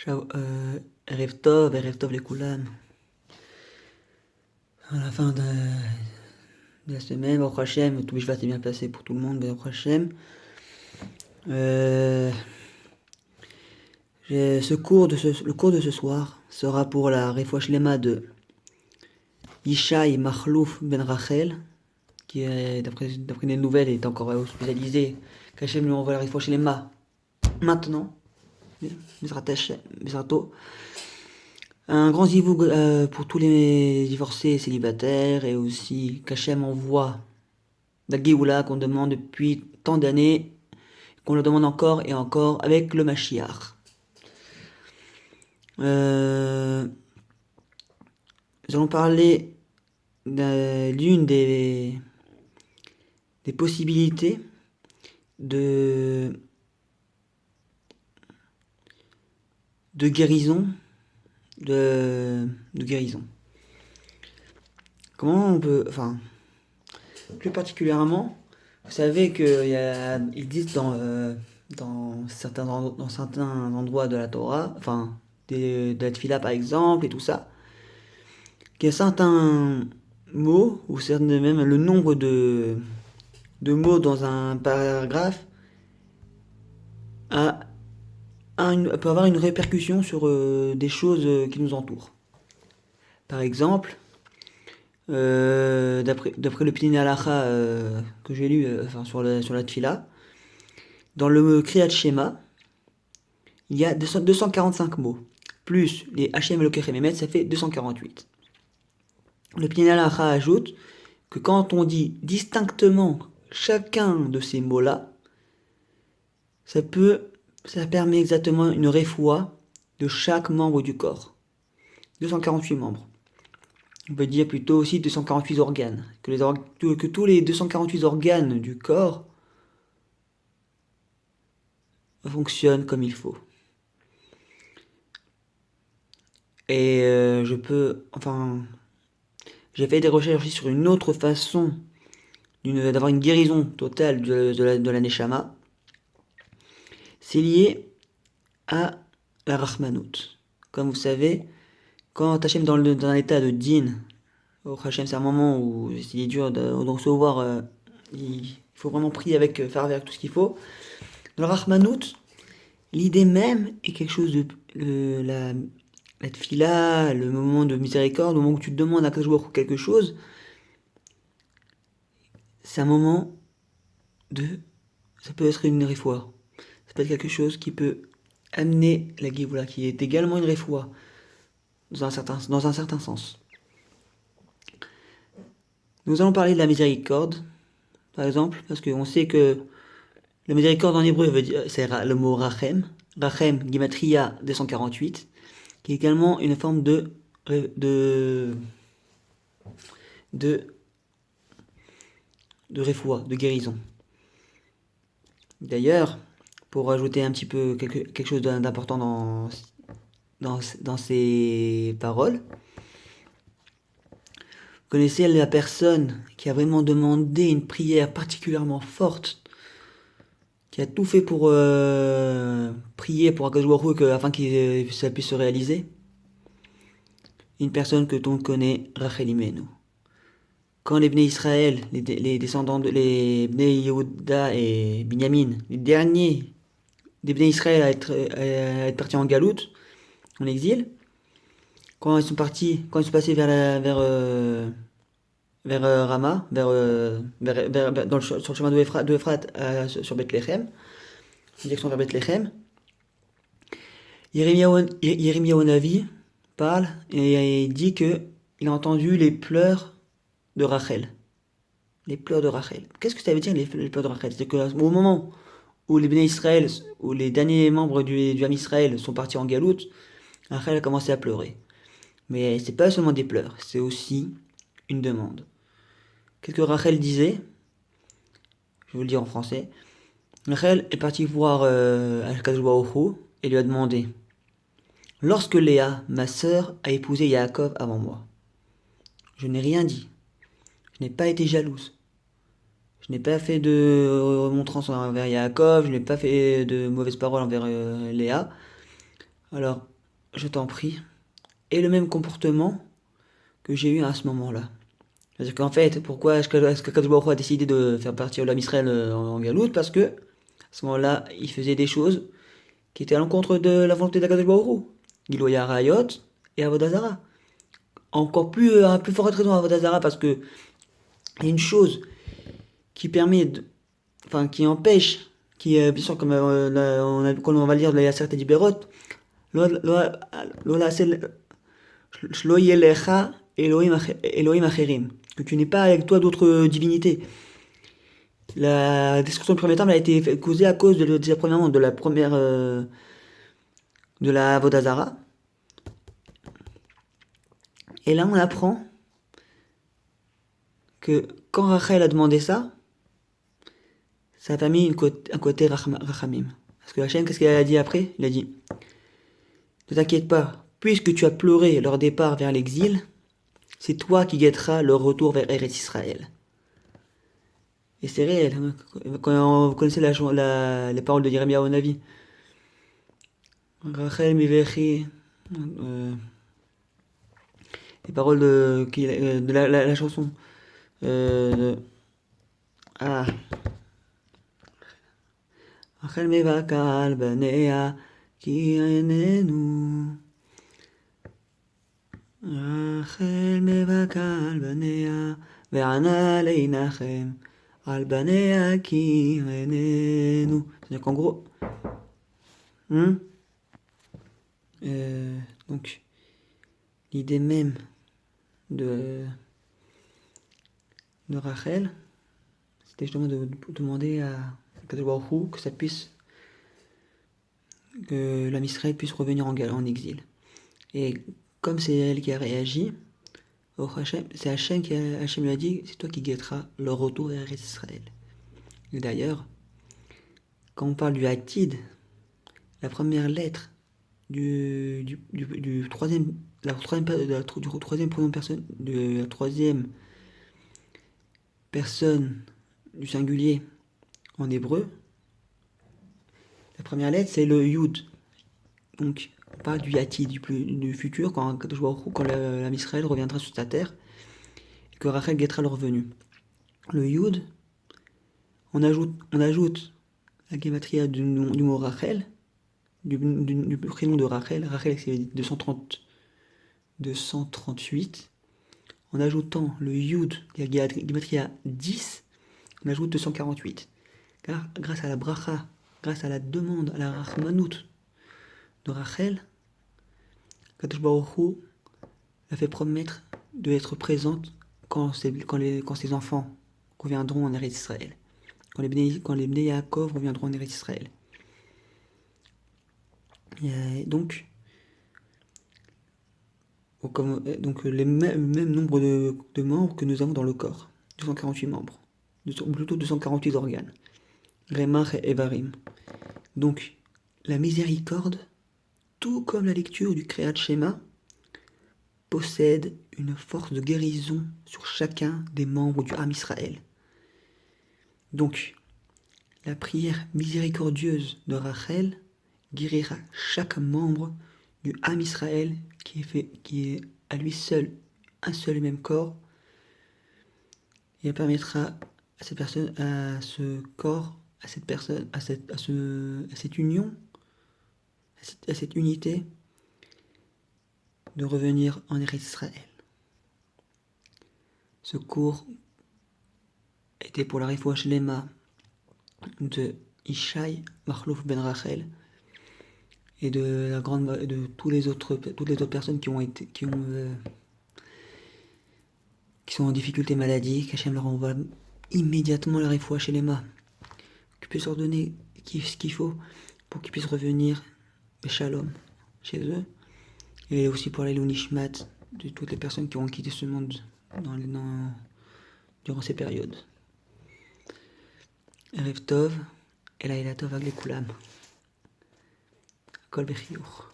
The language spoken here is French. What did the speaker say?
Erev Tov les Koulam. À la fin de la semaine, Baruch Hashem, tout Mishvat est bien passé pour tout le monde, Baruch Hashem. Le cours de ce soir sera pour la Refoua Shlema de Yishai Machlouf Ben Rachel, qui est, d'après les nouvelles, est encore hospitalisé. Qu'Hachem lui envoie la Refoua Shlema maintenant. Misrato. Un grand zivoug pour tous les divorcés et célibataires, et aussi qu'Hachem envoie la Géoula qu'on demande depuis tant d'années, qu'on le demande encore et encore avec le Mashiach. Nous allons parler d'une des possibilités de guérison. De guérison. Comment on peut... Enfin, plus particulièrement, vous savez qu'il existe dans certains endroits de la Torah, enfin, de la Tfila par exemple, et tout ça, qu'il y a certains mots, ou même le nombre de mots dans un paragraphe peut avoir une répercussion sur des choses qui nous entourent. Par exemple, d'après le Pnei Halacha que j'ai lu sur la Tfila, dans le Kriyat Shema, il y a 245 mots, plus les Hashem Elokechem Emet, ça fait 248. Le Pnei Halacha ajoute que quand on dit distinctement chacun de ces mots-là, ça permet exactement une réfoua de chaque membre du corps. 248 membres. On peut dire plutôt aussi 248 organes. Que tous les 248 organes du corps fonctionnent comme il faut. Et j'ai fait des recherches sur une autre façon d'avoir une guérison totale de la Neshama. C'est lié à la Rahmanout. Comme vous savez, quand Hachem dans un état de din, au Hachem c'est un moment où il est dur de recevoir, il faut vraiment prier faire avec tout ce qu'il faut. Dans la Rahmanout, l'idée même est quelque chose de la tfila, le moment de miséricorde, le moment où tu te demandes à Kadosh Baruch Hu quelque chose, c'est un moment ça peut être une réfoua. Ça peut être quelque chose qui peut amener la Géoula, qui est également une réfoua, dans un certain sens. Nous allons parler de la miséricorde, par exemple, parce qu'on sait que la miséricorde en hébreu c'est le mot rachem, Gematria 248, qui est également une forme de réfoua, de guérison. D'ailleurs, pour ajouter un petit peu quelque chose d'important dans ces paroles, vous connaissez la personne qui a vraiment demandé une prière particulièrement forte, qui a tout fait pour prier pour Akadosh Baruch Hu afin que ça puisse se réaliser? Une personne que l'on connaît, Rachel Imenu. Quand les Bnei Israël, les descendants les Bnei Yehuda et Binyamin, les derniers des Bnei Israël à être partis en galoute, en exil, quand ils sont passés vers Rama, sur le chemin de Ephrat sur Bethléem, en direction vers Bethléem, Yirmiyahu Navi parle et il dit que il a entendu les pleurs de Rachel. Les pleurs de Rachel. Qu'est-ce que ça veut dire les pleurs de Rachel? C'est qu'au moment où les Bnei Israël, où les derniers membres du Ham Israël sont partis en galoute, Rachel a commencé à pleurer. Mais c'est pas seulement des pleurs, c'est aussi une demande. Qu'est-ce que Rachel disait? Je vais vous le dire en français. Rachel est partie voir Akadosh Baruch Hu et lui a demandé: lorsque Léa, ma sœur, a épousé Yaakov avant moi, je n'ai rien dit. Je n'ai pas été jalouse. Je n'ai pas fait de remontrance envers Yaakov, je n'ai pas fait de mauvaises paroles envers Léa. Alors, je t'en prie, aie le même comportement que j'ai eu à ce moment-là. C'est-à-dire qu'en fait, pourquoi est-ce que Kadosh Baruch Hu a décidé de faire partir l'homme Israël en Galoute? Parce que, à ce moment-là, il faisait des choses qui étaient à l'encontre de la volonté d'Akadosh Baruch Hu. Giloya Rayot et Avodah Zarah. Encore plus, un plus forte raison à Avodah Zarah parce que il y a une chose qui permet, enfin, qui empêche, qui, bien sûr, comme comme on va lire de la Yasser du Berot, Lola Shlo Yelecha Elohim Acherim, que tu n'es pas avec toi d'autres divinités. La destruction du premier temple a été causée à cause déjà premièrement de la première de la Avodah Zarah. Et là on apprend que quand Rachel a demandé ça, ça a permis un côté rachamim. Parce que Hachem, qu'est-ce qu'elle a dit après? Il a dit, ne t'inquiète pas, puisque tu as pleuré leur départ vers l'exil, c'est toi qui guetteras leur retour vers Eretz Israël. Et c'est réel. Hein. Quand vous connaissez les paroles de Yeremiyahu Navi, Rachel Mivechi, les paroles de la chanson. Ah. Rachel Mevaka al Banea, ki ainenu. רחל מבכה על בניה, וענה להנחם על בניה כי עינינו. C'est-à-dire qu'en gros, donc, l'idée même de Rachel, c'était justement de demander à Kadosh Baruch Hu que ça puisse, que l'âme Israël puisse revenir en exil. Et comme c'est elle qui a réagi, c'est Hachem Hachem lui a dit, c'est toi qui guetteras leur retour vers Israël. Et d'ailleurs, quand on parle du Haktid, la première lettre du troisième, du troisième pronom personne, de la troisième personne du singulier en hébreu, la première lettre c'est le Yud. Donc on parle du Yati, du futur, quand l'âme Israël reviendra sur sa terre, et que Rachel guettera le revenu. Le Yud, on ajoute la gematria du mot Rachel, du prénom de Rachel. Rachel c'est 238. En ajoutant le Yud, la gematria 10, on ajoute 248. Car grâce à la bracha, grâce à la demande, à la rachmanout de Rachel, Kadosh Baruch Hu a fait promettre d'être présente quand ses enfants reviendront en Eretz Israël. Quand les Bnei Yaakov reviendront en Eretz Israël. Et donc le même nombre de membres que nous avons dans le corps. 248 membres. Plutôt 248 organes. Remach et Evarim. Donc, la miséricorde, tout comme la lecture du Kriyat Shema, possède une force de guérison sur chacun des membres du Ham Israël. Donc, la prière miséricordieuse de Rachel guérira chaque membre du Ham Israël qui est à lui seul un seul et même corps, et elle permettra à cette personne, à ce corps, à cette personne, à cette union, à cette unité, de revenir en Eretz Israël. Ce cours était pour la Refoua Shlema de Ishaï Machlouf Ben Rachel et de toutes les autres personnes qui sont en difficulté maladie, qu'Hachem leur envoie immédiatement la Refoua Shlema, qu'ils puissent leur donner ce qu'il faut pour qu'ils puissent revenir Shalom chez eux, et aussi pour aller l'Unishmat de toutes les personnes qui ont quitté ce monde durant ces périodes. Erev Tov, et Laila Tov Agle Kulam. Kol Bechiyuch.